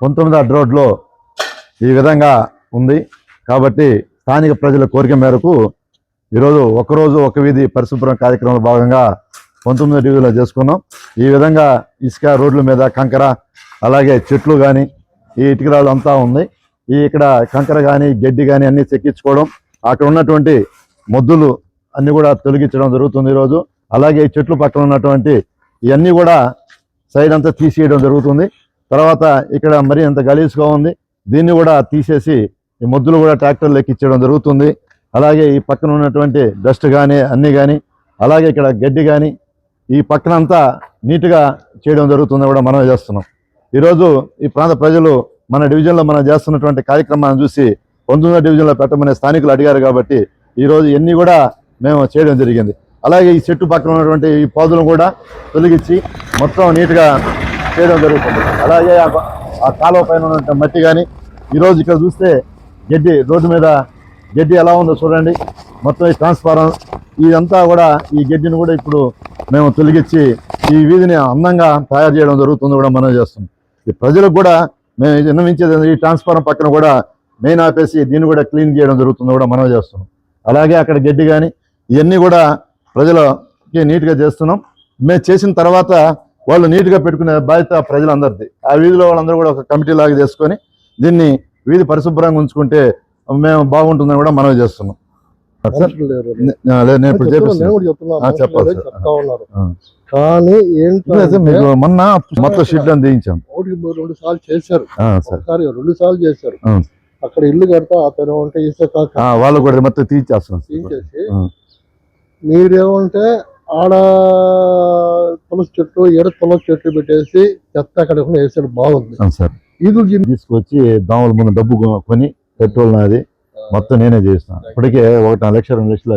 19వ రోడ్లో ఈ విధంగా ఉంది. కాబట్టి స్థానిక ప్రజల కోరిక మేరకు ఈరోజు ఒకరోజు ఒక వీధి పరిశుభ్రం కార్యక్రమంలో భాగంగా 19వ డివిజన్లో చేసుకున్నాం. ఈ విధంగా ఇసుక రోడ్ల మీద కంకర, అలాగే చెట్లు కానీ ఈ ఇటుకరాళ్ళు అంతా ఉంది. ఇక్కడ కంకర కానీ గడ్డి కానీ అన్నీ చెక్కించుకోవడం, అక్కడ ఉన్నటువంటి మొద్దులు అన్నీ కూడా తొలగించడం జరుగుతుంది ఈరోజు. అలాగే ఈ చెట్లు పక్కన ఉన్నటువంటి ఇవన్నీ కూడా సైడ్ అంతా తీసేయడం జరుగుతుంది. తర్వాత ఇక్కడ మరీ అంత గలీజ్గా ఉంది, దీన్ని కూడా తీసేసి ఈ మొద్దులు కూడా ట్రాక్టర్లు ఎక్కించడం జరుగుతుంది. అలాగే ఈ పక్కన ఉన్నటువంటి డస్ట్ కానీ అన్నీ కానీ, అలాగే ఇక్కడ గడ్డి కానీ ఈ పక్కన అంతా నీట్గా చేయడం జరుగుతుంది కూడా మనం చేస్తున్నాం. ఈరోజు ఈ ప్రాంత ప్రజలు మన డివిజన్లో మనం చేస్తున్నటువంటి కార్యక్రమాన్ని చూసి 19వ డివిజన్లో పెట్టమని స్థానికులు అడిగారు. కాబట్టి ఈరోజు ఇవన్నీ కూడా మేము చేయడం జరిగింది. అలాగే ఈ చెట్టు పక్కన ఉన్నటువంటి ఈ పౌదులను కూడా తొలగించి మొత్తం నీట్గా చేయడం జరుగుతుంది. అలాగే ఆ కాలువ పైన ఉన్నటువంటి మట్టి కానీ ఈరోజు ఇక్కడ చూస్తే గడ్డి, రోడ్డు మీద గడ్డి ఎలా ఉందో చూడండి. మొత్తం ఈ ట్రాన్స్ఫారం ఇదంతా కూడా ఈ గడ్డిని కూడా ఇప్పుడు మేము తొలగించి ఈ వీధిని అందంగా తయారు చేయడం జరుగుతుంది కూడా మనం చేస్తున్నాం. ఈ ప్రజలకు కూడా మేము విన్నవించేది ఈ ట్రాన్స్ఫారం పక్కన కూడా మెయిన్ ఆపేసి దీన్ని కూడా క్లీన్ చేయడం జరుగుతుంది కూడా మనం చేస్తున్నాం. అలాగే అక్కడ గడ్డి కానీ ఇవన్నీ కూడా ప్రజలకి నీట్గా చేస్తున్నాం. మేము చేసిన తర్వాత వాళ్ళు నీట్గా పెట్టుకునే బాధ్యత ప్రజలందరిది. ఆ వీధిలో వాళ్ళందరూ కూడా ఒక కమిటీ లాగా చేసుకొని దీన్ని వీధి పరిశుభ్రంగా ఉంచుకుంటే మేము బాగుంటుందని కూడా మనం చేస్తున్నాం. నేను ఇప్పుడు చెప్పాలి కానీ మీకు మొన్న మొత్తం షెడ్ అని తీయించాం. 2 సార్లు చేశారు, 2 సార్లు చేశారు. అక్కడ ఇల్లు కడతా అతను ఉంటే వాళ్ళు కూడా మొత్తం తీసేస్తాం. తీసేసి మీరేమంటే ఆడ తులసి చెట్లు, తులసి చెట్లు పెట్టేసి చెత్త అక్కడ వేసాడు, బాగుంది సార్. ఈదులు తీసుకొచ్చి దోమల ముందు డబ్బు కొని పెట్రోల్ నాది మొత్తం నేనే చేస్తాను. ఇప్పటికే 1 లక్ష 2 లక్షలు